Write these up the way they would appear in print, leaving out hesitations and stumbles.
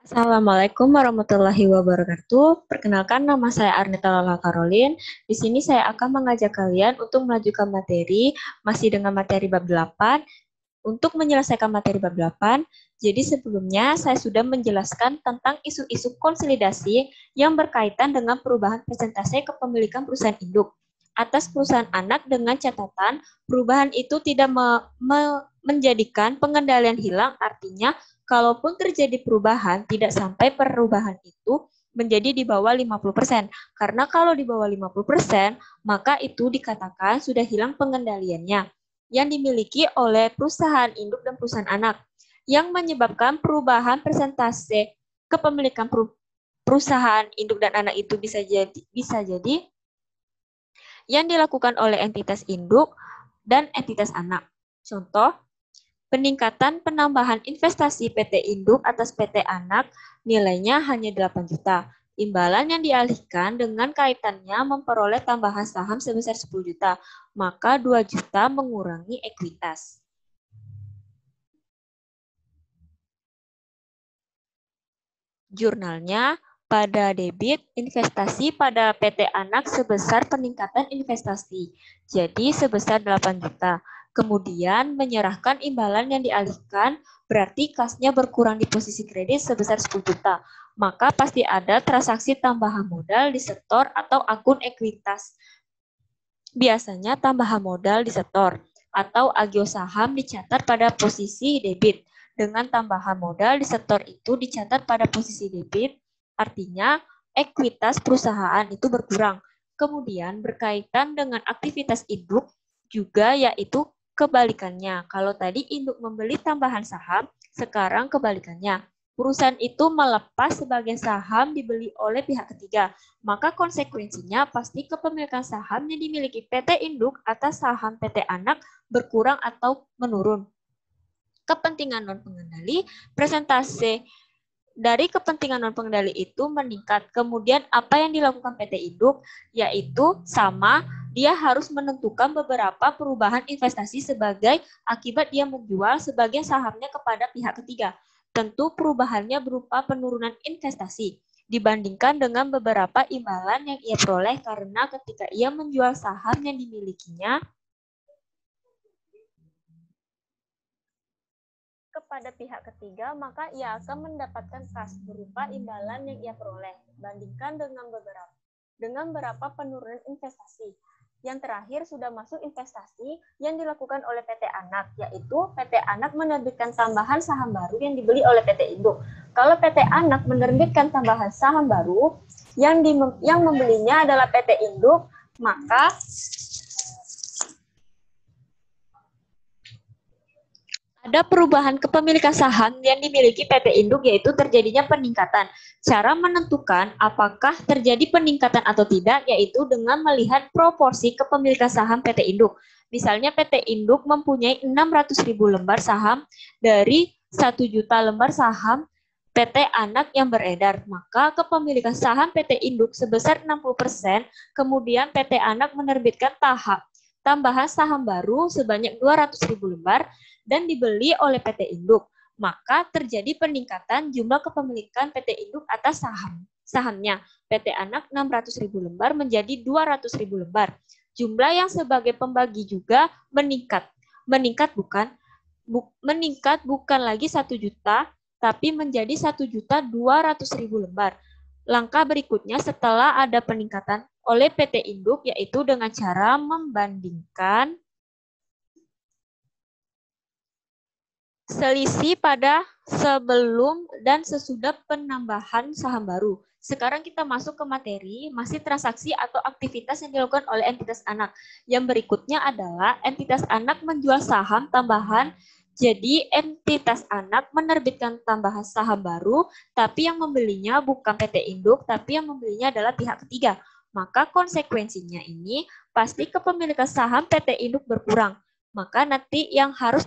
Assalamualaikum warahmatullahi wabarakatuh. Perkenalkan, nama saya Arnita Lala Karolin. Di sini saya akan mengajak kalian untuk melanjutkan materi masih dengan materi bab 8. Untuk menyelesaikan materi bab 8, jadi sebelumnya saya sudah menjelaskan tentang isu-isu konsolidasi yang berkaitan dengan perubahan persentase kepemilikan perusahaan induk atas perusahaan anak dengan catatan perubahan itu tidak menjadikan pengendalian hilang, artinya kalaupun terjadi perubahan, tidak sampai perubahan itu menjadi di bawah 50%. Karena kalau di bawah 50%, maka itu dikatakan sudah hilang pengendaliannya yang dimiliki oleh perusahaan induk dan perusahaan anak. Yang menyebabkan perubahan persentase kepemilikan perusahaan induk dan anak itu bisa jadi yang dilakukan oleh entitas induk dan entitas anak. Contoh, peningkatan penambahan investasi PT Induk atas PT Anak nilainya hanya 8 juta. Imbalan yang dialihkan dengan kaitannya memperoleh tambahan saham sebesar 10 juta, maka 2 juta mengurangi ekuitas. Jurnalnya, pada debit investasi pada PT Anak sebesar peningkatan investasi, jadi sebesar 8 juta. Kemudian menyerahkan imbalan yang dialihkan, berarti kasnya berkurang di posisi kredit sebesar 10 juta. Maka pasti ada transaksi tambahan modal disetor atau akun ekuitas. Biasanya tambahan modal disetor atau agio saham dicatat pada posisi debit. Dengan tambahan modal disetor itu dicatat pada posisi debit, artinya ekuitas perusahaan itu berkurang. Kemudian berkaitan dengan aktivitas induk juga, yaitu kebalikannya. Kalau tadi induk membeli tambahan saham, sekarang kebalikannya. Perusahaan itu melepas sebagian saham dibeli oleh pihak ketiga. Maka konsekuensinya pasti kepemilikan saham yang dimiliki PT Induk atas saham PT Anak berkurang atau menurun. Kepentingan non-pengendali, presentase dari kepentingan non-pengendali itu meningkat. Kemudian apa yang dilakukan PT Induk, yaitu sama, dia harus menentukan beberapa perubahan investasi sebagai akibat dia menjual sebagian sahamnya kepada pihak ketiga. Tentu perubahannya berupa penurunan investasi dibandingkan dengan beberapa imbalan yang ia peroleh karena ketika ia menjual saham yang dimilikinya kepada pihak ketiga, maka ia akan mendapatkan kas berupa imbalan yang ia peroleh, bandingkan dengan berapa penurunan investasi. Yang terakhir sudah masuk investasi yang dilakukan oleh PT Anak, yaitu PT Anak menerbitkan tambahan saham baru yang dibeli oleh PT Induk. Kalau PT Anak menerbitkan tambahan saham baru yang membelinya adalah PT Induk, maka ada perubahan kepemilikan saham yang dimiliki PT Induk, yaitu terjadinya peningkatan. Cara menentukan apakah terjadi peningkatan atau tidak, yaitu dengan melihat proporsi kepemilikan saham PT Induk. Misalnya PT Induk mempunyai 600.000 lembar saham dari 1 juta lembar saham PT Anak yang beredar. Maka kepemilikan saham PT Induk sebesar 60%, kemudian PT Anak menerbitkan tambahan saham baru sebanyak 200.000 lembar, dan dibeli oleh PT Induk, maka terjadi peningkatan jumlah kepemilikan PT Induk atas sahamnya. PT Anak 600.000 lembar menjadi 200.000 lembar. Jumlah yang sebagai pembagi juga meningkat. Meningkat bukan lagi 1 juta, tapi menjadi 1.200.000 lembar. Langkah berikutnya setelah ada peningkatan oleh PT Induk, yaitu dengan cara membandingkan selisih pada sebelum dan sesudah penambahan saham baru. Sekarang kita masuk ke materi, masih transaksi atau aktivitas yang dilakukan oleh entitas anak. Yang berikutnya adalah entitas anak menjual saham tambahan. Jadi entitas anak menerbitkan tambahan saham baru, tapi yang membelinya bukan PT Induk, tapi yang membelinya adalah pihak ketiga. Maka konsekuensinya ini pasti kepemilikan saham PT Induk berkurang. Maka nanti yang harus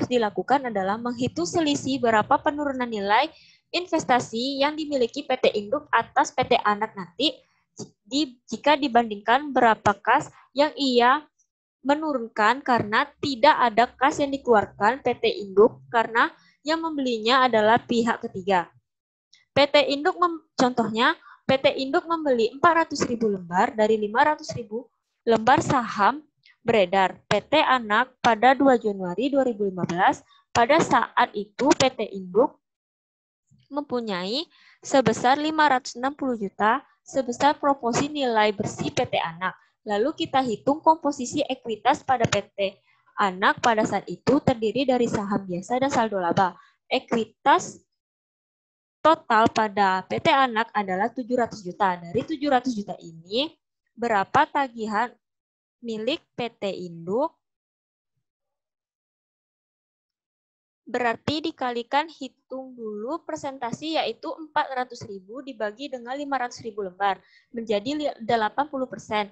dilakukan adalah menghitung selisih berapa penurunan nilai investasi yang dimiliki PT Induk atas PT Anak nanti jika dibandingkan berapa kas yang ia menurunkan karena tidak ada kas yang dikeluarkan PT Induk karena yang membelinya adalah pihak ketiga. PT Induk contohnya, PT Induk membeli 400.000 lembar dari 500.000 lembar saham beredar PT Anak pada 2 Januari 2015. Pada saat itu PT Induk mempunyai sebesar 560 juta sebesar proporsi nilai bersih PT Anak. Lalu kita hitung komposisi ekuitas pada PT Anak pada saat itu terdiri dari saham biasa dan saldo laba. Ekuitas total pada PT Anak adalah 700 juta. Dari 700 juta ini, berapa tagihan milik PT Induk? Berarti dikalikan hitung dulu presentasi yaitu 400.000 dibagi dengan 500.000 lembar. Menjadi 80%.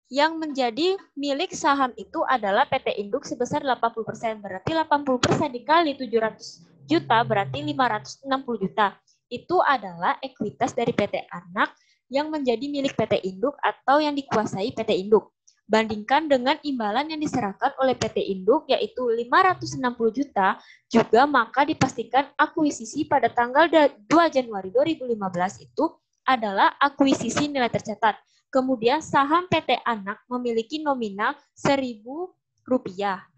Yang menjadi milik saham itu adalah PT Induk sebesar 80%. Berarti 80% dikali 700 juta berarti 560 juta. Itu adalah ekuitas dari PT Anak yang menjadi milik PT Induk atau yang dikuasai PT Induk. Bandingkan dengan imbalan yang diserahkan oleh PT Induk yaitu 560 juta juga, maka dipastikan akuisisi pada tanggal 2 Januari 2015 itu adalah akuisisi nilai tercatat. Kemudian saham PT Anak memiliki nominal Rp1.000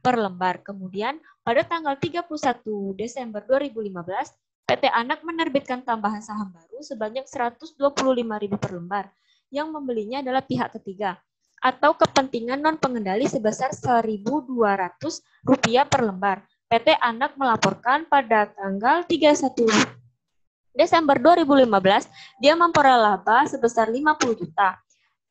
per lembar. Kemudian pada tanggal 31 Desember 2015, PT Anak menerbitkan tambahan saham baru sebanyak Rp125.000 per lembar. Yang membelinya adalah pihak ketiga atau kepentingan non-pengendali sebesar Rp1.200 per lembar. PT Anak melaporkan pada tanggal 31 Desember 2015, dia memperoleh laba sebesar 50 juta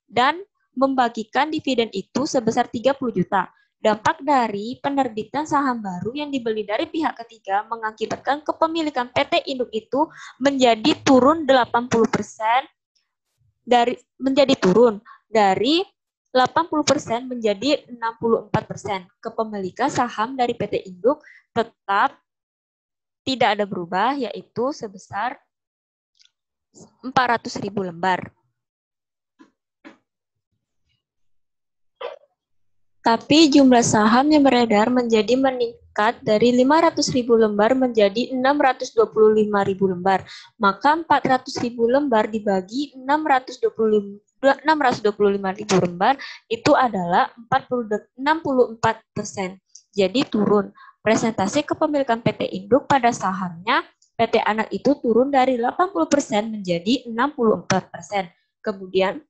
dan membagikan dividen itu sebesar 30 juta. Dampak dari penerbitan saham baru yang dibeli dari pihak ketiga mengakibatkan kepemilikan PT Induk itu menjadi turun 80% dari 80% menjadi 64%. Kepemilikan saham dari PT Induk tetap tidak ada berubah, yaitu sebesar 400.000 lembar. Tapi jumlah saham yang beredar menjadi meningkat dari 500.000 lembar menjadi 625.000 lembar. Maka 400.000 lembar dibagi 625.000 lembar itu adalah 64%. Jadi turun. Presentasi kepemilikan PT Induk pada sahamnya PT Anak itu turun dari 80% menjadi 64%. Kemudian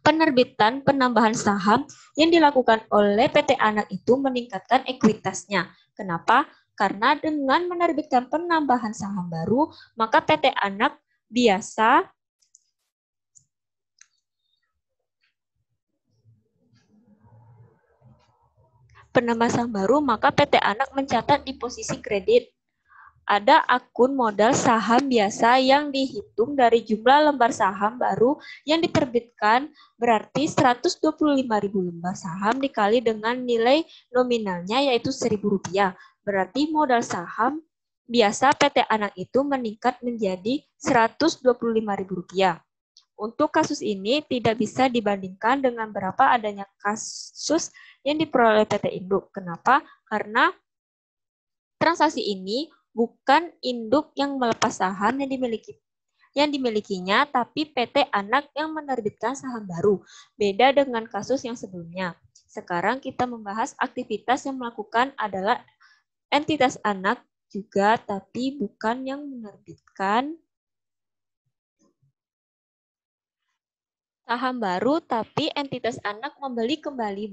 penerbitan penambahan saham yang dilakukan oleh PT Anak itu meningkatkan ekuitasnya. Kenapa? Karena dengan menerbitkan penambahan saham baru, maka PT Anak biasa penambahan saham baru, maka PT Anak mencatat di posisi kredit. Ada akun modal saham biasa yang dihitung dari jumlah lembar saham baru yang diterbitkan, berarti 125.000 lembar saham dikali dengan nilai nominalnya yaitu Rp1.000. Berarti modal saham biasa PT Anak itu meningkat menjadi Rp125.000. Untuk kasus ini tidak bisa dibandingkan dengan berapa adanya kasus yang diperoleh PT Induk. Kenapa? Karena transaksi ini bukan induk yang melepas saham yang dimilikinya, tapi PT Anak yang menerbitkan saham baru. Beda dengan kasus yang sebelumnya. Sekarang kita membahas aktivitas yang melakukan adalah entitas anak juga, tapi bukan yang menerbitkan saham baru, tapi entitas anak membeli kembali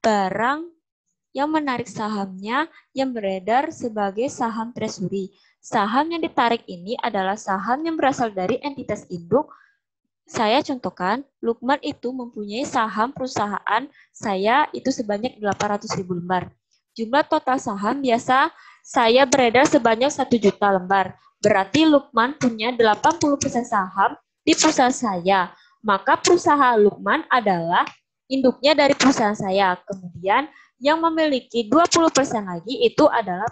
barang yang menarik sahamnya yang beredar sebagai saham treasury. Saham yang ditarik ini adalah saham yang berasal dari entitas induk. Saya contohkan, Lukman itu mempunyai saham perusahaan saya itu sebanyak 800.000 lembar. Jumlah total saham biasa saya beredar sebanyak 1 juta lembar. Berarti Lukman punya 80% saham di perusahaan saya. Maka perusahaan Lukman adalah induknya dari perusahaan saya. Kemudian yang memiliki 20% lagi itu adalah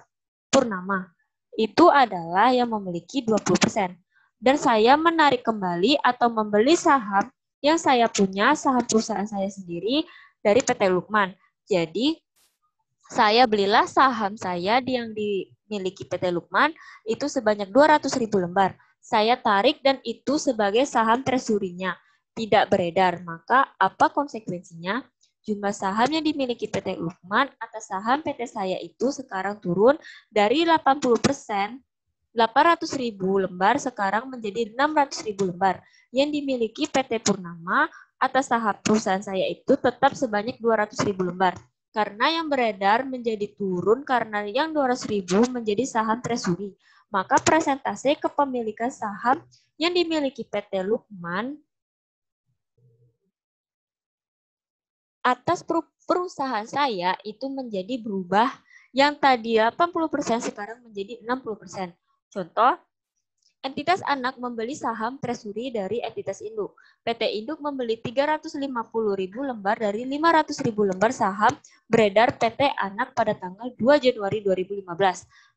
Purnama. Itu adalah yang memiliki 20%. Dan saya menarik kembali atau membeli saham yang saya punya saham perusahaan saya sendiri dari PT Lukman. Jadi, saya belilah saham saya yang dimiliki PT Lukman itu sebanyak 200.000 lembar. Saya tarik dan itu sebagai saham treasury-nya, tidak beredar. Maka apa konsekuensinya? Jumlah saham yang dimiliki PT Lukman atas saham PT saya itu sekarang turun dari 80%, 800.000 lembar sekarang menjadi 600.000 lembar. Yang dimiliki PT Purnama atas saham perusahaan saya itu tetap sebanyak 200.000 lembar. Karena yang beredar menjadi turun karena yang 200.000 menjadi saham treasury. Maka persentase kepemilikan saham yang dimiliki PT Lukman atas perusahaan saya itu menjadi berubah yang tadi 80% sekarang menjadi 60%. Contoh, entitas anak membeli saham treasury dari entitas induk. PT Induk membeli 350.000 lembar dari 500.000 lembar saham beredar PT anak pada tanggal 2 Januari 2015.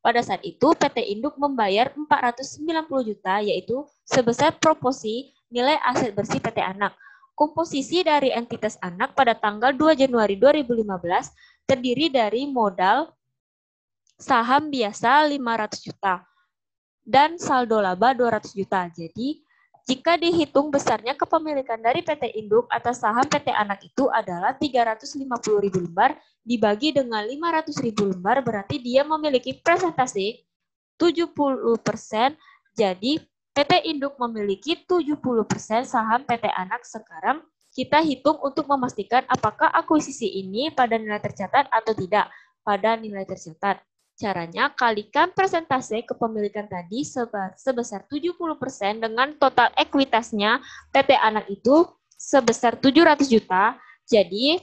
Pada saat itu PT Induk membayar 490 juta yaitu sebesar proporsi nilai aset bersih PT anak. Komposisi dari entitas anak pada tanggal 2 Januari 2015 terdiri dari modal saham biasa 500 juta dan saldo laba 200 juta. Jadi, jika dihitung besarnya kepemilikan dari PT Induk atas saham PT Anak itu adalah 350.000 lembar dibagi dengan 500.000 lembar berarti dia memiliki presentasi 70%. Jadi, PT Induk memiliki 70% saham PT Anak. Sekarang kita hitung untuk memastikan apakah akuisisi ini pada nilai tercatat atau tidak pada nilai tercatat. Caranya, kalikan persentase kepemilikan tadi sebesar 70% dengan total ekuitasnya PT Anak itu sebesar 700 juta. Jadi,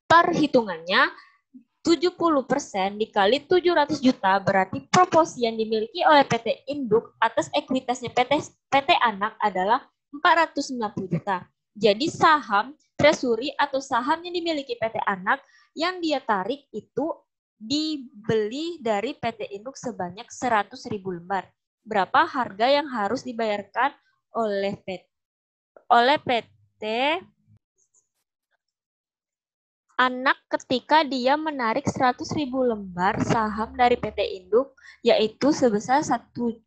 perhitungannya 70% dikali 700 juta berarti proporsi yang dimiliki oleh PT Induk atas ekuitasnya PT Anak adalah 490 juta. Jadi saham treasury atau saham yang dimiliki PT Anak yang dia tarik itu dibeli dari PT Induk sebanyak 100.000 lembar. Berapa harga yang harus dibayarkan oleh PT Anak ketika dia menarik 100.000 lembar saham dari PT Induk, yaitu sebesar 1.200.000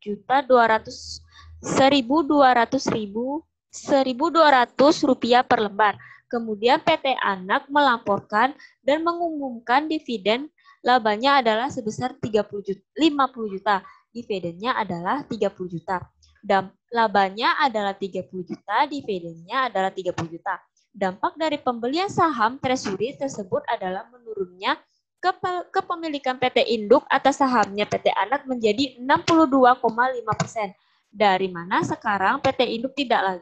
rupiah per lembar. Kemudian PT Anak melaporkan dan mengumumkan dividen labanya adalah sebesar 50 juta. Dividennya adalah 30 juta. Dan labanya adalah 30 juta, dividennya adalah 30 juta. Dampak dari pembelian saham treasury tersebut adalah menurunnya kepemilikan PT Induk atas sahamnya PT Anak menjadi 62,5%. Dari mana sekarang PT Induk tidak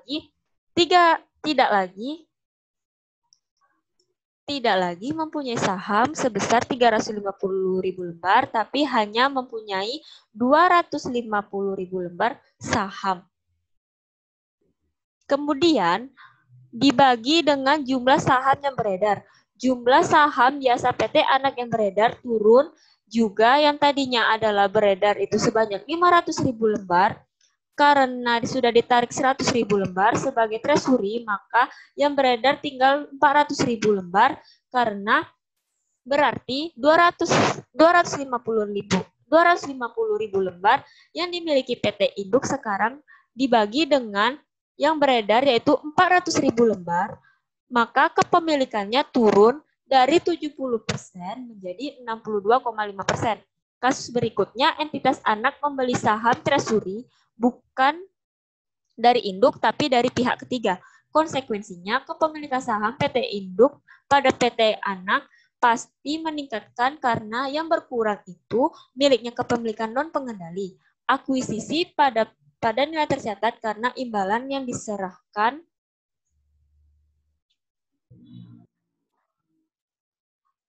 lagi mempunyai saham sebesar 350.000 lembar, tapi hanya mempunyai 250.000 lembar saham. Kemudian, dibagi dengan jumlah saham yang beredar. Jumlah saham biasa PT Anak yang beredar turun juga yang tadinya adalah beredar itu sebanyak 500.000 lembar. Karena sudah ditarik 100.000 lembar sebagai treasury, maka yang beredar tinggal 400.000 lembar karena berarti 250.000 lembar yang dimiliki PT Induk sekarang dibagi dengan yang beredar yaitu 400.000 lembar, maka kepemilikannya turun dari 70% menjadi 62,5%. Kasus berikutnya, entitas anak membeli saham treasury bukan dari induk tapi dari pihak ketiga. Konsekuensinya, kepemilikan saham PT Induk pada PT Anak pasti meningkatkan karena yang berkurang itu miliknya kepemilikan non-pengendali. Akuisisi pada nilai tercatat karena imbalan yang diserahkan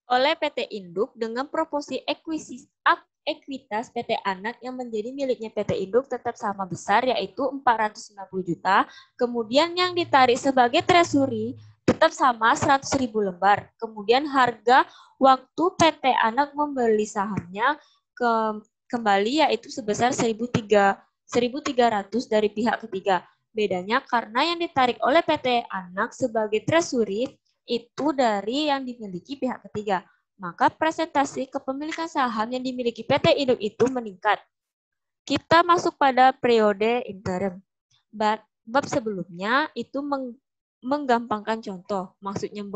oleh PT Induk dengan proporsi ekuitas PT Anak yang menjadi miliknya PT Induk tetap sama besar yaitu 490 juta. Kemudian yang ditarik sebagai treasury tetap sama 100.000 lembar. Kemudian harga waktu PT Anak membeli sahamnya kembali yaitu sebesar 1.300 dari pihak ketiga. Bedanya karena yang ditarik oleh PT Anak sebagai treasury itu dari yang dimiliki pihak ketiga. Maka presentasi kepemilikan saham yang dimiliki PT Induk itu meningkat. Kita masuk pada periode interim. Bab sebelumnya itu menggampangkan contoh. Maksudnya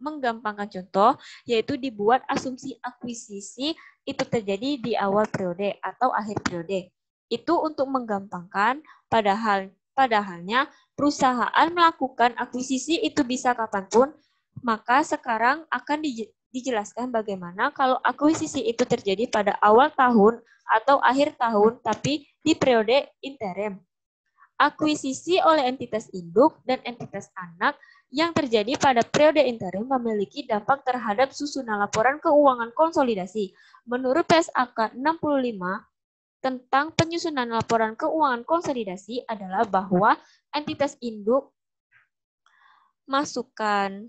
menggampangkan contoh, yaitu dibuat asumsi akuisisi itu terjadi di awal periode atau akhir periode. Itu untuk menggampangkan, padahalnya perusahaan melakukan akuisisi itu bisa kapanpun, maka sekarang akan dijelaskan bagaimana kalau akuisisi itu terjadi pada awal tahun atau akhir tahun, tapi di periode interim. Akuisisi oleh entitas induk dan entitas anak yang terjadi pada periode interim memiliki dampak terhadap susunan laporan keuangan konsolidasi. Menurut PSAK 65 tentang penyusunan laporan keuangan konsolidasi adalah bahwa entitas induk masukkan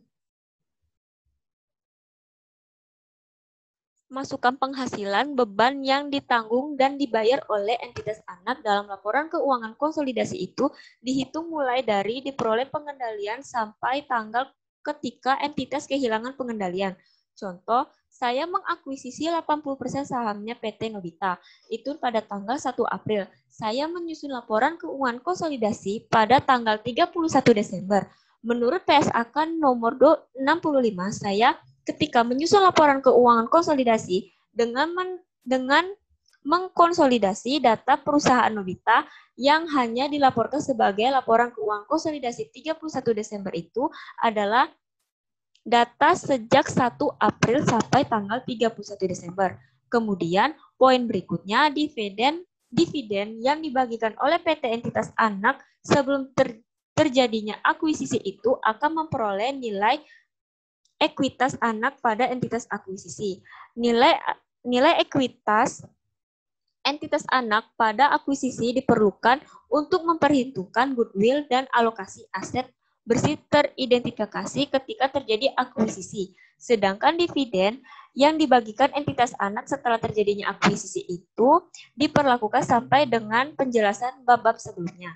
penghasilan beban yang ditanggung dan dibayar oleh entitas anak dalam laporan keuangan konsolidasi itu dihitung mulai dari diperoleh pengendalian sampai tanggal ketika entitas kehilangan pengendalian. Contoh, saya mengakuisisi 80% sahamnya PT Nobita. Itu pada tanggal 1 April. Saya menyusun laporan keuangan konsolidasi pada tanggal 31 Desember. Menurut PSAK nomor 65, saya ketika menyusun laporan keuangan konsolidasi dengan mengkonsolidasi data perusahaan Nobita yang hanya dilaporkan sebagai laporan keuangan konsolidasi 31 Desember itu adalah data sejak 1 April sampai tanggal 31 Desember. Kemudian poin berikutnya dividen yang dibagikan oleh PT entitas anak sebelum terjadinya akuisisi itu akan memperoleh nilai ekuitas anak pada entitas akuisisi. Nilai ekuitas entitas anak pada akuisisi diperlukan untuk memperhitungkan goodwill dan alokasi aset bersih teridentifikasi ketika terjadi akuisisi. Sedangkan dividen yang dibagikan entitas anak setelah terjadinya akuisisi itu diperlakukan sampai dengan penjelasan bab-bab sebelumnya.